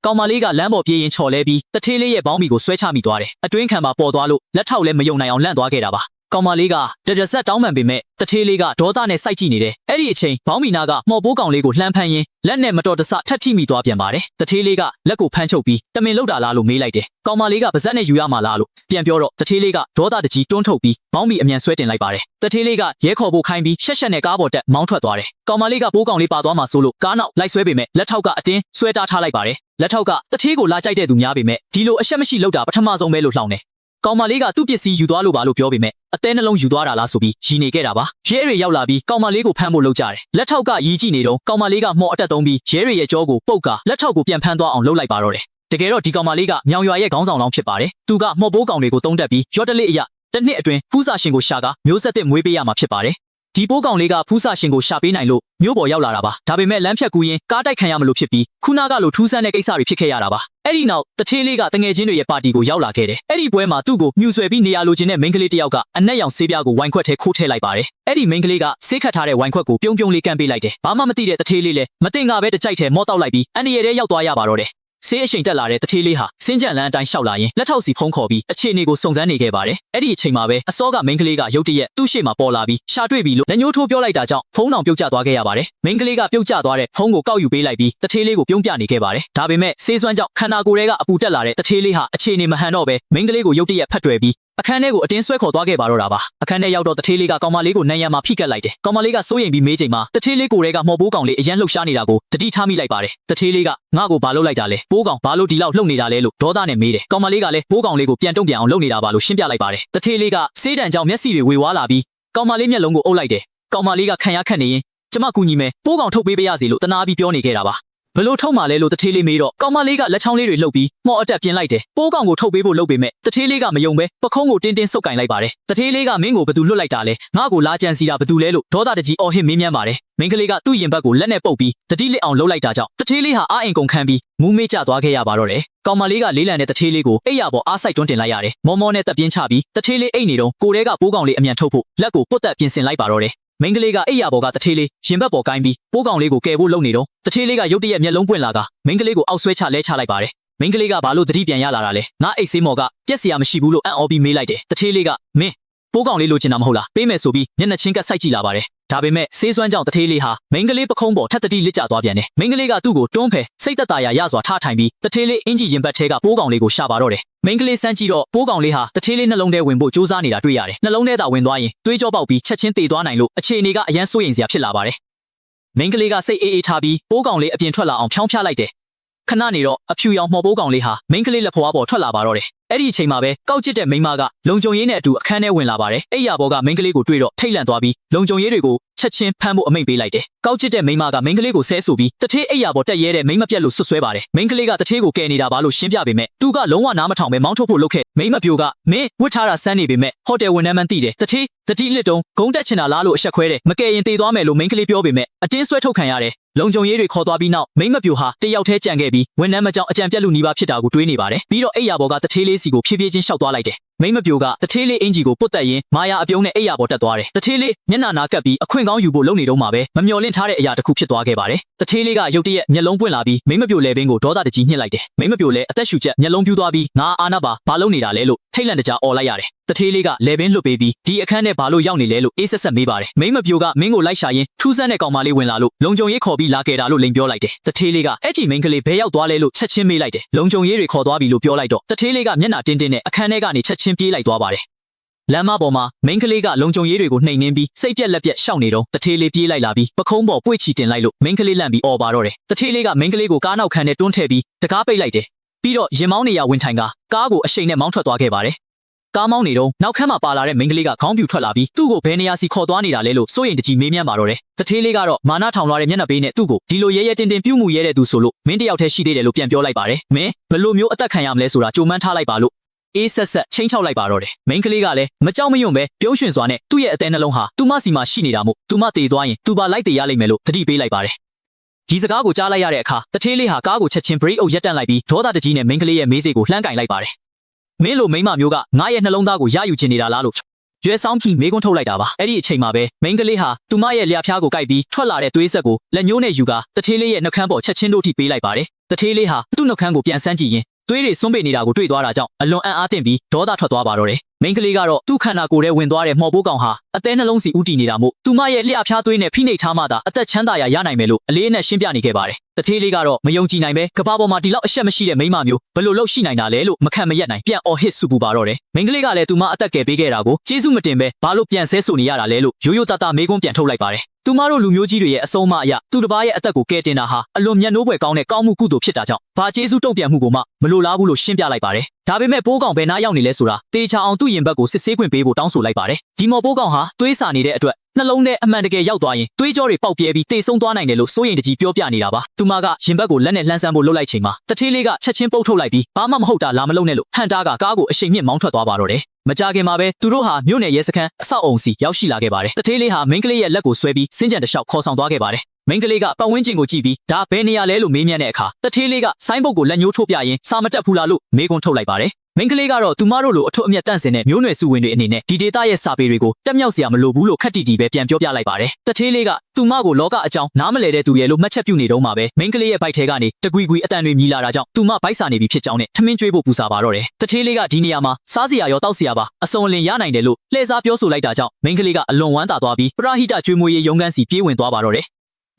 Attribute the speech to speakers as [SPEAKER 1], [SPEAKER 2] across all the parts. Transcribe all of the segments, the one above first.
[SPEAKER 1] ကောင်မလေးကလမ်းပေါ်ပြေးရင်ချော်လဲပြီးတထေးလေးရဲ့ဘောင်းမီကိုဆွဲချမိသွားတယ်အတွင်းခံမှာပေါ်သွားလို့လက်ထောက်လည်းမယုံနိုင်အောင်လန့်သွားခဲ့တာပါကောင်မလေးကတဆက်တောင်းပန်ပေမဲ့တထေးလေးကဒေါသနဲ့စိုက်ကြည့်နေတယ်အဲ့ဒီအချိန်ဘောင်းမီနာကမော်ပိုးကောင်လေးကိုလှမ်းဖမ်းရင်းလက်နဲ့မတော်တဆထပ်ထိမိသွားပြန်ပါတယ်တထေးလေးကလက်ကိုဖမ်းချုပ်ပြီးတမင်လောက်တာလားလို့မေးလိုက်တယ်ကောင်မလေးကပါဇက်နဲ့ယူရမှာလားလို့ပြန်ပြောတော့တထေးလေးကဒေါသတကြီးတွန်းထုတ်ပြီးဘောင်းမီအမြန်ဆွဲတင်လိုက်ပါတယ်တထေးလေးကရဲခေါ်ဖို့ခိုင်းပြီးရှက်ရှက်နဲ့ကားပေါ်တက်မောင်းထွက်သွားတယ်ကောင်မလေးကပိုးကောင်လေးပါသွားမှာစိုးလို့ကားနောက်လိုက်ဆွဲပေမဲ့လက်ထောက်ကအတင်းဆွဲတားထားလိုက်ပါတယ်လက်ထောက်ကတထေးကိုလာကြိုက်တဲ့သူများပေမဲ့ဒီလိုအရှက်မရှိလောက်တာပထမဆုံးပဲလို့လှောင်တယ်ကောင်မလေးကသူ့ပစ္စည်းယူသွားလို့ပါလို့ပြောပေမဲ့အသေးနှလုံးယူသွားတာလားဆိုပြီးရည်နေခဲ့တာပါရဲတွေရောက်လာပြီးကောင်မလေးကိုဖမ်းဖို့လုပ်ကြတယ်လက်ထောက်ကရည်ကြည့်နေတော့ကောင်မလေးကမော်အတက်သုံးပြီးရဲတွေရဲ့ကြောကိုပုတ်ကလက်ထောက်ကိုပြန်ဖမ်းသွားအောင်လုပ်လိုက်ပါတော့တယ်တကယ်တော့ဒီကောင်မလေးကမြောင်ရွာရဲ့ခေါင်းဆောင်လောင်းဖြစ်ပါတယ်သူကမော်ပိုးကောင်တွေကိုတုံးတက်ပြီးရော့တလစ်အရာတစ်နှစ်အတွင်းဖူးစာရှင်ကိုရှာကမျိုးဆက်တစ်မွေးပေးရမှာဖြစ်ပါတယ်ဒီပိုးကောင်လေးကဖူးစာရှင်ကိုရှာပေးနိုင်လို့မျိုးပေါ်ရောက်လာတာပါဒါပေမဲ့လမ်းဖြတ်ကူးရင်ကားတိုက်ခံရမလို့ဖြစ်ပြီးခုနကလိုထူးဆန်းတဲ့ကိစ္စတွေဖြစ်ခဲ့ရတာပါအဲ့ဒီနောက်တထေးလေးကတငယ်ချင်းတွေရဲ့ပါတီကိုရောက်လာခဲ့တယ်အဲ့ဒီပွဲမှာသူ့ကိုမြူဆွဲပြီးနေရာလိုချင်တဲ့မိန်းကလေးတစ်ယောက်ကအနက်ရောင်ဆေးပြားကိုဝိုင်ခွက်ထဲခိုးထည့်လိုက်ပါတယ်အဲ့ဒီမိန်းကလေးကဆေးခတ်ထားတဲ့ဝိုင်ခွက်ကိုပြုံးလေးကန့်ပေးလိုက်တယ်ဘာမှမသိတဲ့တထေးလေးလည်းမတင်ကပဲတကြိုက်ထဲမော့တောက်လိုက်ပြီးအန်ဒီရဲထဲရောက်သွားရပါတော့တယ်ဆေးအရှိန်တက်လာတဲ့တထေးလေးဟာစင်းကြံလန်းအတိုင်းရှောက်လာရင်လက်ထောက်စီဖုံးခေါ်ပြီးအခြေအနေကိုစုံစမ်းနေခဲ့ပါတယ်အဲ့ဒီအချိန်မှာပဲအစောကမိန်းကလေးကရုတ်တရက်သူ့ရှေ့မှာပေါ်လာပြီးရှာတွေ့ပြီလို့လက်ညှိုးထိုးပြောလိုက်တာကြောင့်ဖုံးတောင်ပြုတ်ကျသွားခဲ့ရပါတယ်မိန်းကလေးကပြုတ်ကျသွားတဲ့ဖုံးကိုကောက်ယူပေးလိုက်ပြီးတထေးလေးကိုပြုံးပြနေခဲ့ပါတယ်ဒါပေမဲ့ဆေးစွမ်းကြောင့်ခန္ဓာကိုယ်ထဲကအပူတက်လာတဲ့တထေးလေးဟာအခြေအနေမဟန်တော့ပဲမိန်းကလေးကိုရုတ်တရက်ဖက်တွယ်ပြီးအခန်းထဲကိုအတင်းဆွဲခေါ်သွားခဲ့ပါတော့တာပါအခန်းထဲရောက်တော့တထေးလေးကကောင်မလေးကိုနံရံမှာဖိကတ်လိုက်တယ်ကောင်မလေးကစိုးရိမ်ပြီးမေးချိန်မှာတထေးလေးကိုယ်ထဲကမော်ပိုးကောင်လေးအရန်လှုပ်ရှားနေတာကိုတတိထားမိလိုက်ပါတယ်တထေးလေးကငါ့ကိုဘာလုပ်လိုက်တာလဲပိုးကောင်ဘာလို့ဒီလောက်လှုပ်နေတာလဲလို့ဒေါသနဲ့မေးတယ်ကောင်မလေးကလည်းပိုးကောင်လေးကိုပြန်တုံ့ပြန်အောင်လုပ်နေတာပါလို့ရှင်းပြလိုက်ပါတယ်တထေးလေးကဆေးတံကြောင့်မျက်စိတွေဝေဝါးလာပြီးကောင်မလေးမျက်လုံးကိုအုပ်လိုက်တယ်ကောင်မလေးကခံရခတ်နေရင်ကျမကူညီမယ်ပိုးကောင်ထုတ်ပေးပါရစေလို့တနာပြီးပြောနေခဲ့တာပါဘလို့ထုတ်မှလဲလို့တထေးလေးမေးတော့ကောင်မလေးကလက်ချောင်းလေးတွေလှုပ်ပြီးမော့အတက်ပြင်လိုက်တယ်ပိုးကောင်ကိုထုတ်ပေးဖို့လုပ်ပေမဲ့တထေးလေးကမယုံပဲပခုံးကိုတင်းတင်းဆုပ်ကင်လိုက်ပါတယ်တထေးလေးကမင်းကိုဘသူလွတ်လိုက်တာလဲငါ့ကိုလာကြံစီတာဘသူလဲလို့ဒေါသတကြီးအော်ဟစ်မေးမြန်းပါတယ်မိန်းကလေးကသူ့ရင်ဘတ်ကိုလက်နဲ့ပုတ်ပြီးတတိလစ်အောင်လှုပ်လိုက်တာကြောင့်တထေးလေးဟာအာအင်ကုန်ခန်းပြီးမူးမေးကျသွားခဲ့ရပါတော့တယ်ကောင်မလေးကလေးလံတဲ့တထေးလေးကိုအိပ်ရပေါ်အားစိုက်တွန်းတင်လိုက်ရတယ်မော်နဲ့တက်ပြင်းချပြီးတထေးလေးအိတ်နေတော့ကိုယ်ထဲကပိုးကောင်လေးအမြန်ထုတ်ဖို့လက်ကိုပုတ်တက်ပြင်ဆင်လိုက်ပါတော့တယ်မိန်းကလေးကအိပ်ရပေါ်ကတထေးလေးရင်ဘတ်ပေါ်ကိုင်းပြီးပိုးကောင်လေးကိုကယ်ဖို့လုပ်နေတော့တထေးလေးကရုတ်တရက်မျက်လုံးပွင့်လာကမိန်းကလေးကိုအောက်ဆွဲချလဲချလိုက်ပါတယ်မိန်းကလေးကဘာလို့တတိပြန်ရလာတာလဲငါအိတ်ဆေးမော်ကပြက်စရာမရှိဘူးလို့အံ့ဩပြီးမေးလိုက်တယ်တထေးလေးကမင်းပိုးကောင်လေးလိုချင်တာမဟုတ်လားပေးမယ်ဆိုပြီးမျက်နှာချင်းကပ်စိုက်ကြည့်လာပါတယ်ဒါပေမဲ့ဆေးစွမ်းကြောင့်တထေးလေးဟာမိန်းကလေးပခုံးပေါ်ထပ်တတိလစ်ကျသွားပြန်တယ်မိန်းကလေးကသူ့ကိုတွန်းဖယ်စိတ်သက်သာရစွာထားထိုင်ပြီးတထေးလေးအင်ဂျီရင်ဘတ်ထဲကပိုးကောင်လေးကိုရှာပါတော့တယ်မိန်းကလေးစမ်းကြည့်တော့ပိုးကောင်လေးဟာတထေးလေးနှလုံးထဲဝင်ဖို့ကြိုးစားနေတာတွေ့ရတယ်နှလုံးထဲသာဝင်သွားရင်တွေးကြောပေါက်ပြီးချက်ချင်းတေသွားနိုင်လို့အခြေအနေကအရန်စိုးရိမ်စရာဖြစ်လာပါတယ်မိန်းကလေးကစိတ်အေးထားပြီးပိုးကောင်လေးအပြင်ထွက်လာအောင်ဖြောင်းဖျလိုက်တယ်ခဏနေတော့အဖြူရောင်မော်ပိုးကောင်လေးဟာမိန်းကလေးလက်ဖွားပေါ်ထွက်လာပါတော့တယ်အဲ့ဒီအချိန်မှာပဲကောက်ကျစ်တဲ့မိန်းမကလုံခြုံရေးနဲ့အတူအခန်းထဲဝင်လာပါတယ်အဲ့ရဘောကမိန်းကလေးကိုတွေ့တော့ထိတ်လန့်သွားပြီးလုံခြုံရေးတွေကိုချက်ချင်းဖမ်းဖို့အမိန့်ပေးလိုက်တယ်ကောက်ကျစ်တဲ့မိန်းမကမိန်းကလေးကိုဆဲဆိုပြီးတထေးအိပ်ရဘောတက်ရဲတဲ့မိန်းမပြတ်လို့ဆွဆွဲပါတယ်မိန်းကလေးကတထေးကိုကယ်နေတာပါလို့ရှင်းပြပေမဲ့သူကလုံးဝနားမထောင်ပဲမောင်းထုတ်ဖို့လုပ်ခဲ့မိန်းမပြိုကမင်းဝတ်ထားတာစမ်းနေပေမဲ့ဟိုတယ်ဝန်ထမ်းမှန်းသိတယ်တထေးတတိလစ်တုံးဂုံတက်ချင်တာလားလို့အဆက်ခွဲတယ်မကယ်ရင်တေသွားမယ်လို့မိန်းကလေးပြောပေမဲ့အတင်းဆွဲထုတ်ခံရတယ်လုံခြုံရေးတွေခေါ်သွားပြီးနောက်မိန်းမပြိုဟာတယောက်တည်းကြံခဲ့ပြီးဝန်ထမ်းမကြောင်အကြံပြတ်လူနီးပါးဖြစ်တာကိုတွေးနေပါတယ်ပြီးတော့အိပ်ရဘောကတထေးလေးစီကိုဖြည်းဖြည်းချင်းရှောက်သွားလိုက်တယ်မိန်းမပြိုကတထေးလေးအင်ဂျီကိုပုတ်တက်ရင်မာယာအပြုံးနဲ့အိပ်ရဘောတက်သွားတယ်တထေးလေးမျက်နှာနာကပ်ပြီးအခွင့်ကောင်းယူဖို့လုပ်နေတော့မှပဲမမျော်လင့်ထားတဲ့အရာတစ်ခုဖြစ်သွားခဲ့ပါတယ်တထေးလေးကရုတ်တရက်မျက်လုံးပွင့်လာပြီးမိန်းမပြိုလေပင်ကိုဒေါသတကြီးညှစ်လိုက်တယ်မိန်းမပြိုလည်းအသက်ရှူချက်မျက်လုံးပြူးသွားပြီးငါအာနာပါဘာလုပ်နေတာလဲလို့ထိတ်လန့်တကြားအော်လိုက်ရတယ်တထေးလေးကလေပင်လွတ်ပေးပြီးဒီအခန်းထဲဘာလို့ရောက်နေလဲလို့အေးဆက်ဆက်မေးပါတယ်မိန်းမပြိုကမင်းကိုလိုက်ရှာရင်ထူးဆန်းတဲ့ကောင်မလေးဝင်လာလို့လုံခြုံရေးခေါ်ပြီးလာခဲ့တာလို့လိန်ပြောလိုက်တယ်တထေးလေးကအဲ့ဒီမိန်းကလေးဘဲရောက်သွားလဲလို့ချက်ချင်းမေးလိုက်တယ်လုံခြုံရေးတွေခေါ်သွားပြီလို့ပြောလိုက်တော့တထေးလေးကမျက်နှာတင်းတင်းနဲ့အခန်းထဲကနေချက်ချင်းပြေးလိုက်သွားပါတယ်လမ်းမပေါ်မှာမိန်းကလေးကလုံခြုံရေးတွေကိုနှိမ်နင်းပြီးစိတ်ပြက်လက်ပြက်ရှောက်နေတော့တထေးလေးပြေးလိုက်လာပြီးပခုံးပေါ်ပွေ့ချီတင်လိုက်လို့မိန်းကလေးလန့်ပြီးအော်ပါတော့တယ်တထေးလေးကမိန်းကလေးကိုကားနောက်ခန်းထဲတွန်းထည့်ပြီးတကားပိတ်လိုက်တယ်ပြီးတော့ရင်မောင်းနေရဝင်ထိုင်ကကားကိုအရှိန်နဲ့မောင်းထွက်သွားခဲ့ပါတယ်ကားမောင်းနေတော့နောက်ခန်းမှာပါလာတဲ့မိန်းကလေးကခေါင်းပြူထွက်လာပြီးသူ့ကိုဘယ်နေရာစီခေါ်သွားနေတာလဲလို့စိုးရိမ်တကြီးမေးမြန်းပါတော့တယ်တထေးလေးကတော့မာနထောင်လာတဲ့မျက်နှာပေးနဲ့သူ့ကိုဒီလိုရဲရဲတင်းတင်းပြုတ်မှုရဲတဲ့သူဆိုလို့မင်းတယောက်တည်းရှိသေးတယ်လို့ပြန်ပြောလိုက်ပါတယ်မင်းဘလို့မျိုးအသက်ခံရမလဲဆိုတာကြိုမှန်းထားလိုက်ပါလို့အေးဆက်ဆက်ချင်းချောက်လိုက်ပါတော့တယ်မိန်းကလေးကလည်းမကြောက်မရွံ့ပဲပြုံးရွှင်စွာနဲ့သူ့ရဲ့အသေးနှလုံးဟာသူမစီမှာရှိနေတာမို့သူမတေသွားရင်သူပါလိုက်တေရလိမ့်မယ်လို့တတိပေးလိုက်ပါတယ်ဒီစကားကိုကြားလိုက်ရတဲ့အခါတထေးလေးဟာကားကိုချက်ချင်း break အုပ်ရက်တန့်လိုက်ပြီးဒေါသတကြီးနဲ့မိန်းကလေးရဲ့မေးစေးကိုလှမ်းကင်လိုက်ပါတယ်မင်းလိုမိန်းမမျိုးကငါရဲ့နှလုံးသားကိုရယူချင်နေတာလားလို့ ရွယ်ဆောင်ပြီးမေကွန်းထုတ်လိုက်တာပါအဲ့ဒီအချိန်မှာပဲမိန်းကလေးဟာသူမရဲ့လျှာဖျားကိုကိုက်ပြီးထွက်လာတဲ့သွေးဆက်ကိုလက်ညှိုးနဲ့ယူကာတထေးလေးရဲ့နှုတ်ခမ်းပေါ်ချက်ချင်းတို့ထိပေးလိုက်ပါတယ်တထေးလေးဟာသူ့နှုတ်ခမ်းကိုပြန်ဆန်းကြည့်ရင်သွေးတွေစွန့်ပစ်နေတာကိုတွေ့သွားတာကြောင့်အလွန်အံ့အားသင့်ပြီးဒေါသထွက်သွားပါတော့တယ်မိန်းကလေးကတော့သူ့ခန္ဓာကိုယ်ထဲဝင်သွားတဲ့မှော်ပိုးကောင်ဟာအသေးနှလုံးစီဥတီနေတာမို့သူမရဲ့လျှာဖျားသွေးနဲ့ဖိနှိပ်ထားမှသာအသက်ချမ်းသာရနိုင်မယ်လို့အလေးနဲ့ရှင်းပြနေခဲ့ပါတယ်တထေးလေးကတော့မယုံကြည်နိုင်ပဲကဘာပေါ်မှာဒီလောက်အရှက်မရှိတဲ့မိန်းမမျိုးဘယ်လိုလုပ်ရှိနိုင်တာလဲလို့မခံမရက်နိုင်ပြန်အော်ဟစ်ဆူပူပါတော့တယ်မိန်းကလေးကလည်းသူမအသက်ကယ်ပေးခဲ့တာကိုကျေးဇူးမတင်ပဲဘာလို့ပြန်ဆဲဆိုနေရတာလဲလို့ရိုးရိုးသားသားမေးခွန်းပြန်ထုတ်လိုက်ပါတယ်သူမတို့လူမျိုးကြီးတွေရဲ့အဆုံးအမအရသူတစ်ပါးရဲ့အသက်ကိုကယ်တင်တာဟာအလွန်မျက်နှိုးပွေကောင်းတဲ့ကောင်းမှုကုသိုလ်ဖြစ်တာကြောင့်ဘာကျေးဇူးတုံ့ပြန်မှုကိုမှမလိုလားဘူးလို့ရှင်းပြလိုက်ပါတယ်ဒါပေမဲ့ပိုးကောင်ဘယ်နားရောက်နေလဲဆိုတာတေချာအောင်သူ့ရင်ဘတ်ကိုစစ်ဆေးခွင့်ပေးဖို့တောင်းဆိုလိုက်ပါတယ်ဒီမော်ပိုးကောင်ဟာသွေးစာနေတဲ့အတွက်နှလုံးထဲအမှန်တကယ်ရောက်သွားရင်သွေးကြောတွေပေါက်ပြဲပြီးတိတ်ဆုံးသွားနိုင်တယ်လို့စိုးရိမ်တကြီးပြောပြနေတာပါသူမကရင်ဘတ်ကိုလက်နဲ့လှမ်းဆန်းဖို့လှုပ်လိုက်ချိန်မှာတထေးလေးကချက်ချင်းပုတ်ထုတ်လိုက်ပြီးဘာမှမဟုတ်တာလာမလုပ်နဲ့လို့ဟန်တာကကားကိုအရှိန်မြင့်မောင်းထွက်သွားပါတော့တယ်မကြခင်မှာပဲသူတို့ဟာမြို့နယ်ရဲစခန်းအဆောက်အုံစီရောက်ရှိလာခဲ့ပါတယ်တထေးလေးဟာမိန်းကလေးရဲ့လက်ကိုဆွဲပြီးစင်းကြံတစ်လျှောက်ခေါ်ဆောင်သွားခဲ့ပါတယ်မိန်းကလေးကပတ်ဝန်းကျင်ကိုကြည့်ပြီးဒါဘယ်နေရာလဲလို့မေးမြန်းတဲ့အခါတထေးလေးကဆိုင်းဘုတ်ကိုလက်ညှိုးထိုးပြရင်းစာမတက်ဘူးလားလို့မေးခွန်းထုတ်လိုက်ပါတယ်မိန်းကလေးကတော့သူမတို့လိုအထွတ်အမြတ်တန့်စင်တဲ့မျိုးနွယ်စုဝင်တွေအနေနဲ့ဒီဒေတာရဲ့စာပေတွေကိုတက်မြောက်စရာမလိုဘူးလို့ခက်တီတီပဲပြန်ပြောပြလိုက်ပါတယ်တထေးလေးကသူမကိုလောကအကြောင်းနားမလည်တဲ့သူရဲ့လို့မှတ်ချက်ပြုနေတော့မှာပဲမိန်းကလေးရဲ့ဘိုက်ထဲကနေတကွီကွီအတန်တွေမြည်လာတာကြောင့်သူမဘိုက်စာနေပြီဖြစ်ကြောင်းနဲ့ထမင်းကျွေးဖို့ပူစာပါတော့တယ်တထေးလေးကဒီနေရာမှာစားစရာရောတောက်စရာပါအစုံအလင်ရနိုင်တယ်လို့လှည့်စားပြောဆိုလိုက်တာကြောင့်မိန်းကလေးကအလွန်ဝမ်းသာသွားပြီးပရဟိတကျွေးမွေးရေးရုံးခန်းစီပြေးဝင်သွားပါတော့တယ်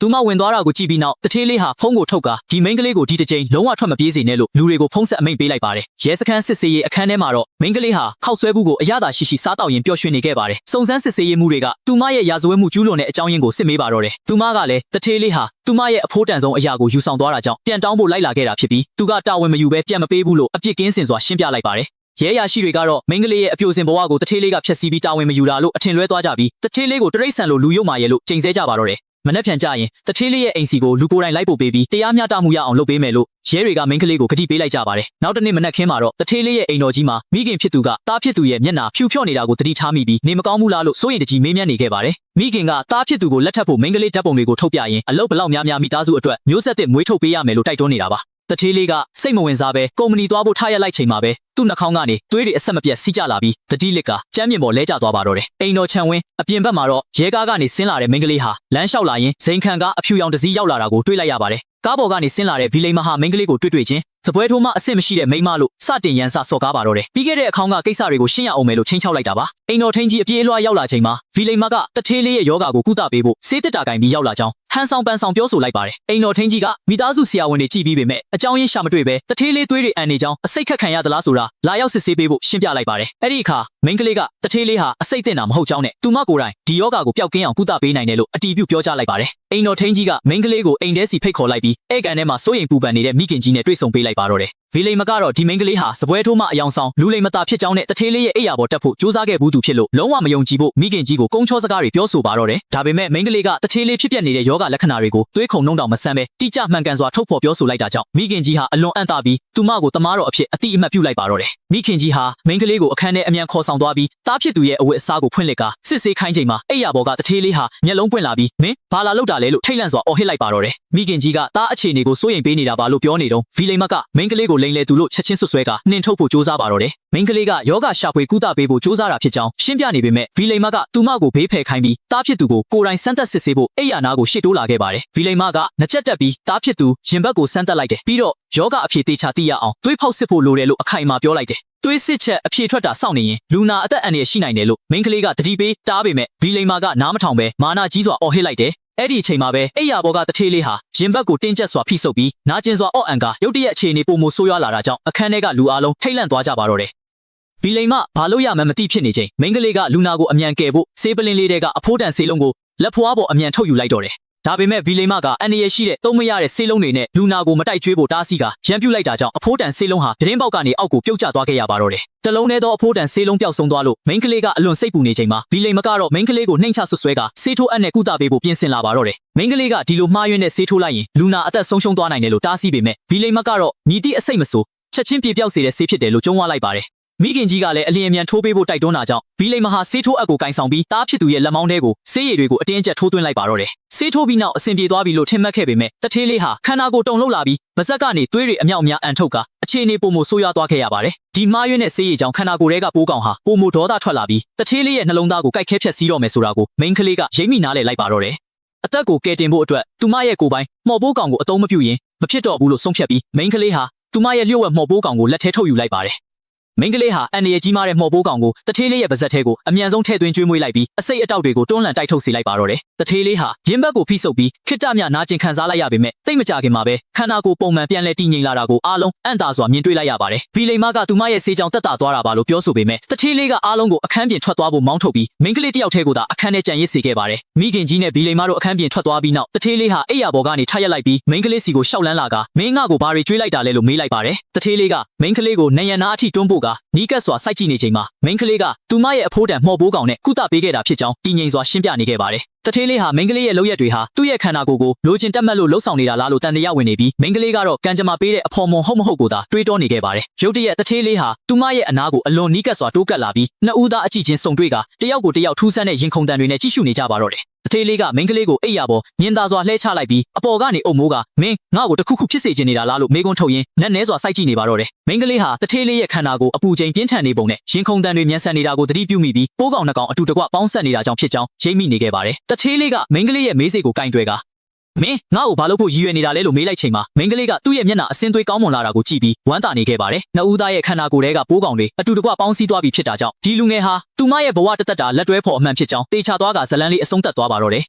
[SPEAKER 1] သူမဝင်သွားတာကိုကြည့်ပြီးနောက်တထေးလေးဟာဖုန်းကိုထုတ်ကာဒီမိန်းကလေးကိုဒီတစ်ချိန်လုံးဝထွက်မပြေးစေနဲ့လို့လူတွေကိုဖုန်းဆက်အမိန့်ပေးလိုက်ပါတယ်ရဲစခန်းစစ်ဆေးရေးအခန်းထဲမှာတော့မိန်းကလေးဟာခောက်ဆွဲဘူးကိုအရသာရှိရှိစားတောက်ရင်ပျော်ရွှင်နေခဲ့ပါတယ်စုံစမ်းစစ်ဆေးရေးမှုတွေကသူမရဲ့ရာဇဝတ်မှုကျူးလွန်တဲ့အကြောင်းရင်းကိုစစ်မေးပါတော့တယ်သူမကလည်းတထေးလေးဟာသူမရဲ့အဖိုးတန်ဆုံးအရာကိုယူဆောင်သွားတာကြောင့်ပြန်တောင်းဖို့လိုက်လာခဲ့တာဖြစ်ပြီးသူကတာဝန်မယူဘဲပြန်မပေးဘူးလို့အပြစ်ကင်းစင်စွာရှင်းပြလိုက်ပါတယ်ရဲရရှိတွေကတော့မိန်းကလေးရဲ့အပြိုစင်ဘဝကိုတထေးလေးကဖျက်ဆီးပြီးတာဝန်မယူတာလို့အထင်လွဲသွားကြပြီးတထေးလေးကိုတရိတ်ဆန်လိုလူယုံမာရဲလို့ချိန်ဆကြပါတော့တယ်မနှက်ဖြန်ကြရင်တထေးလေးရဲ့အိမ်စီကိုလူကိုယ်တိုင်လိုက်ပို့ပေးပြီးတရားမျှတမှုရအောင်လုပ်ပေးမယ်လို့ရဲတွေကမိန်းကလေးကိုကတိပေးလိုက်ကြပါတယ်နောက်တစ်နေ့မနက်ခင်းမှာတော့တထေးလေးရဲ့အိမ်တော်ကြီးမှာမိခင်ဖြစ်သူကတားဖြစ်သူရဲ့မျက်နှာဖြူဖြော့နေတာကိုတတိထားမိပြီးနေမကောင်းဘူးလားလို့စိုးရိမ်တကြီးမေးမြန်းနေခဲ့ပါတယ်မိခင်ကတားဖြစ်သူကိုလက်ထပ်ဖို့မိန်းကလေးဓာတ်ပုံတွေကိုထုတ်ပြရင်အလုပ်ဘလောက်များများမိသားစုအတွက်မျိုးဆက်သစ်မွေးထုတ်ပေးရမယ်လို့တိုက်တွန်းနေတာပါတထေးလေးကစိတ်မဝင်စားပဲကုမ္ပဏီသွားဖို့ထားရလိုက်ချိန်မှာပဲသူ့နှာခေါင်းကနေသွေးတွေအဆက်မပြတ်စီးကျလာပြီးတတိလက်ကကျမ်းမြင့်ပေါ်လဲကျသွားပါတော့တယ်အိမ်တော်ခြံဝင်းအပြင်ဘက်မှာတော့ရဲကားကနေဆင်းလာတဲ့မိန်းကလေးဟာလမ်းလျှောက်လာရင်ဇိမ်ခံကားအဖြူရောင်တစ်စီးရောက်လာတာကိုတွေ့လိုက်ရပါတယ်ကားပေါ်ကနေဆင်းလာတဲ့ဗီလိန်မဟာမိန်းကလေးကိုတွေ့ချင်းစပွဲထိုးမှအဆင့်မရှိတဲ့မိန်းမလို့စတင်ရန်စစော်ကားပါတော့တယ်ပြီးခဲ့တဲ့အခေါင်းကကိစ္စတွေကိုရှင်းရအောင်မယ်လို့ချင်းချောက်လိုက်တာပါအိမ်တော်ထင်းကြီးအပြေးအလွှားရောက်လာချိန်မှာဗီလိန်မကတထေးလေးရဲ့ယောဂါကိုကုသပေးဖို့စေးတစ်တာကင်ပြီးရောက်လာကြောင်းဟန်ဆောင်ပန်ဆောင်ပြောဆိုလိုက်ပါတယ်အိမ်တော်ထင်းကြီးကမိသားစုဆရာဝန်တွေကြည့်ပြီးပေမဲ့အကြောင်းရင်းရှာမတွေ့ပဲတထေးလေးသွေးတွေအန်နေကြောင်းအစိတ်ခက်ခံရသလားဆိုတာလာရောက်စစ်ဆေးပေးဖို့ရှင်းပြလိုက်ပါတယ်အဲ့ဒီအခါမိန်းကလေးကတထေးလေးဟာအစိတ်တင်တာမဟုတ်ကြောင်းနဲ့သူမကိုယ်တိုင်ဒီယောဂါကိုပျောက်ကင်းအောင်ကုသပေးနိုင်တယ်လို့အတီးပြုပြောကြားလိုက်ပါတယ်အိမ်တော်ထင်းကြီးကမိန်းကလေးကိုအိမ်ထဲစီဖိတ်ခေါ်လိုက်ပြီးဧကန်ထဲမှာစိုးရိမ်ပူပန်နေတဲ့မိခင်ကြီးနဲ့တွေ့ဆုံပေးလိုက်ပါတော့တယ်ဗီလိန်မကတော့ဒီမိန်းကလေးဟာစပွဲထိုးမှအယောင်ဆောင်လူလိမ်မသာဖြစ်ကြောင်းနဲ့တထေးလေးရဲ့အိယာပေါ်တက်ဖို့ကြိုးစားခဲ့ဘူးသူဖြစ်လို့လုံးဝမယုံကြည်ဖို့မိခင်ကြီးကိုကုန်းချောစကားတွေပြောဆိုပါတော့တယ်ဒါပေမဲ့မိန်းကလေးကတထေးလေးဖြစ်ပျက်နေတဲ့ယောဂလက္ခဏာတွေကိုသွေးခုန်နှုံးတောင်မဆန်းပဲတိကျမှန်ကန်စွာထုတ်ဖော်ပြောဆိုလိုက်တာကြောင့်မိခင်ကြီးဟာအလွန်အံ့သာပြီးသူမကိုတမားတော်အဖြစ်အတိအမှတ်ပြုလိုက်ပါတော့တယ်မိခင်ကြီးဟာမိန်းကလေးကိုအခန်းထဲအမြန်ခေါ်ဆောင်သွားပြီးတားဖြစ်သူရဲ့အဝတ်အစားကိုဖွင့်လှစ်ကာစစ်ဆေးခိုင်းချိန်မှာအိယာပေါ်ကတထေးလေးဟာမျက်လုံးပွင့်လာပြီးမင်းဘာလာလောက်တာလဲလို့ထိတ်လန့်စွာအော်ဟစ်လိုက်ပါတော့တယ်မိခင်ကြီးကတားအခြေအနေကိုစိုးရိမ်ပေးနေတာပါလို့ပြောနေတော့ဗီလိန်မကမိန်းကလေးကိုလိန်လေသူလို့ချက်ချင်းဆွဆွဲကနှင်ထုတ်ဖို့ကြိုးစားပါတော့တယ်မိန်းကလေးကယောဂရှာဖွေကုသပေးဖို့ကြိုးစားတာဖြစ်ကြောင်းရှင်းပြနေပေမဲ့ဗီလိန်မကသူမကိုဘေးဖယ်ခိုင်းပြီးတားဖြစ်သူကိုကိုယ်တိုင်စမ်းသပ်စစ်ဆေးဖို့အိယာနာကိုရှေ့တိုးလာခဲ့ပါတယ်ဗီလိန်မကနှက်ချက်တက်ပြီးတားဖြစ်သူရင်ဘတ်ကိုစမ်းသပ်လိုက်တယ်ပြီးတော့ယောဂအဖြေတေချာသိရအောင်သွေးဖောက်စစ်ဖို့လိုတယ်လို့အခိုင်အမာပြောလိုက်တယ်သွေးစစ်ချက်အဖြေထွက်တာစောင့်နေရင်လူနာအသက်အန္တရာယ်ရှိနိုင်တယ်လို့မိန်းကလေးကတတိပေးတားပေမဲ့ဗီလိန်မကနားမထောင်ပဲမာနာကြီးစွာအော်ဟစ်လိုက်တယ်အဲ့ဒီအချိန်မှာပဲအိယာဘော်ကတထေးလေးဟာရင်ဘတ်ကိုတင်းကျပ်စွာဖိဆုပ်ပြီးနာကျင်စွာအော့အန်ကရုတ်တရက်အခြေအနေပုံမဆိုးရွားလာတာကြောင့်အခန်းထဲကလူအလုံးထိတ်လန့်သွားကြပါတော့တယ်ဗီလိန်မဘာလို့ရမှန်းမသိဖြစ်နေချိန်မိန်းကလေးကလူနာကိုအမြန်ကယ်ဖို့ဆေးပလင်းလေးတွေကအဖိုးတန်ဆေးလုံးကိုလက်ဖွားပေါ်အမြန်ထုတ်ယူလိုက်တော့တယ်ဒါပေမဲ့ဗီလိန်မကအန်ရရှိတဲ့သုံးမရတဲ့ဆေးလုံးတွေနဲ့လူနာကိုမတိုက်ကျွေးဖို့တားဆီးကရန်ပြုတ်လိုက်တာကြောင့်အဖိုးတန်ဆေးလုံးဟာဒင်းပေါက်ကနေအောက်ကိုပြုတ်ကျသွားခဲ့ရပါတော့တယ်တလုံးနဲ့တော့အဖိုးတန်ဆေးလုံးပျောက်ဆုံးသွားလို့မိန်းကလေးကအလွန်စိတ်ပူနေချိန်မှာဗီလိန်မကတော့မိန်းကလေးကိုနှိမ်ချဆွဆွဲကဆေးထိုးအပ်နဲ့ကုသပေးဖို့ပြင်ဆင်လာပါတော့တယ်မိန်းကလေးကဒီလိုမှားယွင်းတဲ့ဆေးထိုးလိုက်ရင်လူနာအသက်ဆုံးရှုံးသွားနိုင်တယ်လို့တားဆီးပေမဲ့ဗီလိန်မကတော့မြည်သည့်အစိတ်မဆိုးချက်ချင်းပြေပြောက်စေတဲ့ဆေးဖြစ်တယ်လို့ကြုံဝါလိုက်ပါတယ်မိခင်ကြီးကလည်းအလျင်အမြန်ထိုးပေးဖို့တိုက်တွန်းတာကြောင့်ဗီလိန်မဟာဆေးထိုးအပ်ကိုကင်ဆောင်ပြီးတားဖြစ်သူရဲ့လက်မောင်းထဲကိုဆေးရည်တွေကိုအတင်းအကျပ်ထိုးသွင်းလိုက်ပါတော့တယ်ဆေးထိုးပြီးနောက်အဆင်ပြေသွားပြီလို့ထင်မှတ်ခဲ့ပေမဲ့တထေးလေးဟာခန္ဓာကိုယ်တုန်လှုပ်လာပြီးပါးစပ်ကနေသွေးတွေအမြောက်အများအန်ထုတ်ကအ အခြေအနေပုံမဆိုးရွားသွားခဲ့ရပါတယ်ဒီမှားရွေးတဲ့ဆေးရည်ကြောင့်ခန္ဓာကိုယ်ထဲကပိုးကောင်ဟာပုံမဒေါသထွက်လာပြီးတထေးလေးရဲ့နှလုံးသားကိုကိုက်ခဲဖြက်စီးတော့မယ်ဆိုတာကိုမိန်းကလေးကရိပ်မိနားလေလိုက်ပါတော့တယ်အသက်ကိုကယ်တင်ဖို့အတွက်သူမရဲ့ကိုယ်ပိုင်မှော်ပိုးကောင်ကိုအသုံးမပြုရင်မဖြစ်တော့ဘူးလို့ဆုံးဖြတ်ပြီးမိန်းကလေးဟာသူမရဲ့လျှို့ဝှက်မှော်ပိုးကောင်ကိုလက်ထဲထုတ်ယူလိုက်ပါတယ်မိန်းကလေးဟာအန်ရကြီးမားတဲ့မှော်ပိုးကောင်ကိုတထေးလေးရဲ့ပါဇက်ထဲကိုအမြန်ဆုံးထည့်သွင်းကျွေးမွေးလိုက်ပြီးအစိတ်အတောက်တွေကိုတွန်းလှန်တိုက်ထုတ်စေလိုက်ပါတော့တယ်တထေးလေးဟာရင်းဘက်ကိုဖိဆုပ်ပြီးခိတ္တမြနာကျင်ခံစားလိုက်ရပေမဲ့တိတ်မကြခင်မှာပဲခန္ဓာကိုယ်ပုံမှန်ပြန်လည်တည်ငြိမ်လာတာကိုအားလုံးအံ့သာစွာမြင်တွေ့လိုက်ရပါတယ်ဗီလိန်မကသူမရဲ့ဆေးကြောင့်တက်တာသွားတာပါလို့ပြောဆိုပေမဲ့တထေးလေးကအားလုံးကိုအခန်းပြင်ထွက်သွားဖို့မောင်းထုတ်ပြီးမိန်းကလေးတယောက်တည်းကိုသာအခန်းထဲကြံရစ်စေခဲ့ပါတယ်မိခင်ကြီးနဲ့ဗီလိန်မတို့အခန်းပြင်ထွက်သွားပြီးနောက်တထေးလေးဟာအိယာဘော်ကနေထရက်လိုက်ပြီးမိန်းကလေးစီကိုရှောက်လန်းလာကမင်းငါကိုဘာတွေကျွေးလိုက်တာလဲလို့မေးလိုက်ပါတယ်တထေးလေးကမိန်းကလေးကိုနယံနာအထိတွန်းပို့ကနီးကပ်စွာစိုက်ကြည့်နေချိန်မှာမိန်းကလေးကသူမရဲ့အဖိုးတန်မှော်ပိုးကောင်နဲ့ကုသပေးခဲ့တာဖြစ်ကြောင်းတည်ငြိမ်စွာရှင်းပြနေခဲ့ပါတယ်တထေးလေးဟာမိန်းကလေးရဲ့လုပ်ရက်တွေဟာသူ့ရဲ့ခန္ဓာကိုယ်ကိုလိုချင်တက်မှတ်လို့လှုပ်ဆောင်နေတာလားလို့တန်တရားဝင်နေပြီးမိန်းကလေးကတော့ကံကြမ္မာပေးတဲ့အဖော်မွန်ဟုတ်မဟုတ်ကိုသာတွေးတောနေခဲ့ပါတယ်ရုတ်တရက်တထေးလေးဟာသူမရဲ့အနားကိုအလွန်နီးကပ်စွာတိုးကပ်လာပြီးနှစ်ဦးသားအကြည့်ချင်းစုံတွေ့ကတယောက်ကိုတယောက်ထူးဆန်းတဲ့ရင်ခုန်တန်တွေနဲ့ကြည့်ရှုနေကြပါတော့တယ်တထေးလေးကမိန်းကလေးကိုအိပ်ရပေါ်ညင်သာစွာလှဲချလိုက်ပြီးအပေါ်ကနေအုပ်မိုးကမင်းငါ့ကိုတခုခုဖြစ်စေချင်နေတာလားလို့မေးခွန်းထုတ်ရင်းနက်နဲစွာစိုက်ကြည့်နေပါတော့တယ်မိန်းကလေးဟာတထေးလေးရဲ့ခန္ဓာကိုယ်အပူချိန်ပြင်းထန်နေပုံနဲ့ရင်ခုန်တန်တွေမြန်ဆန်နေတာကိုသတိပြုမိပြီးပိုးကောင်နှစ်ကောင်အတူတကွပေါင်းဆက်နေတာကြောင့်ဖြစ်ကြောင်းရိပ်မိနေခဲ့ပါတယ်တထေးလေးကမိန်းကလေးရဲ့မေးစိတ်ကိုကင်တွယ်ကမင်းငါ့ကိုဘာလို့ဖို့ရည်ရွယ်နေတာလဲလို့မေးလိုက်ချိန်မှာမိန်းကလေးကသူ့ရဲ့မျက်နှာအစင်းသွေးကောင်းမွန်လာတာကိုကြည့်ပြီးဝမ်းသာနေခဲ့ပါတယ်နှစ်ဦးသားရဲ့ခန္ဓာကိုယ်ထဲကပိုးကောင်တွေအတူတကွပေါင်းစည်းသွားပြီဖြစ်တာကြောင့်ဒီလူငယ်ဟာသူမရဲ့ဘဝတသက်တာလက်တွဲဖော်အမှန်ဖြစ်ကြောင်းတေချာသွားကဇလန်းလေးအဆုံးသတ်သွားပါတော့တယ်